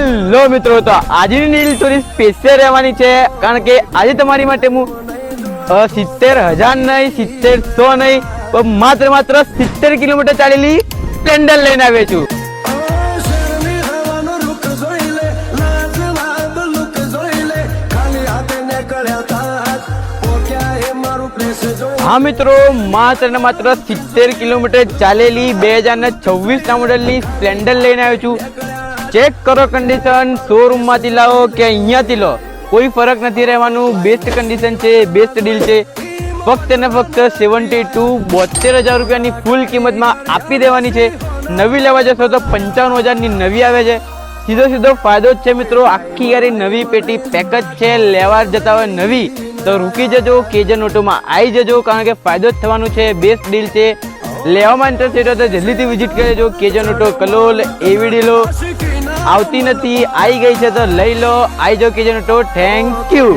Hello મિત્રો, તો આજની નીલ થોડી સ્પેશિયલ રહેવાની છે, કારણ કે આજે તમારી માટે હું 70,000 નહીં, 70,100 નહીં, પણ માત્ર 70 કિલોમીટર ચાલેલી સ્પ્લેન્ડર લઈને આવ્યો છું. હા મિત્રો, માત્ર 70 કિલોમીટર ચાલેલી 2026 મોડેલની સ્પ્લેન્ડર લઈને આવ્યો છું. ચેક કરો કન્ડિશન, શોરૂમ માંથી લાવો કે અહીંયાથી લો, કોઈ ફરક નથી રહેવાનું. બેસ્ટ કન્ડિશન છે, બેસ્ટ ડીલ છે. ફક્ત ને ફક્ત 72,000 રૂપિયાની ફૂલ કિંમતમાં આપી દેવાની છે. નવી લેવા જશો તો 55,000ની નવી આવે છે. સીધો ફાયદો જ છે મિત્રો. આખી યારી નવી પેટી પેક જ છે. લેવા જતા હોય નવી તો રૂકી જજો, કેજન ઓટોમાં આવી જજો, કારણ કે ફાયદો જ થવાનું છે. બેસ્ટ ડીલ છે. લેવામાં ઇન્ટરેસ્ટેડ હોય તો જલ્દીથી વિઝિટ કરજો. કેજન ઓટો કલોલ એવીડી લો, આવતી નથી, આવી ગઈ છે તો લઈ લો. આવી જાઓ કેજન ઓટો. Thank you.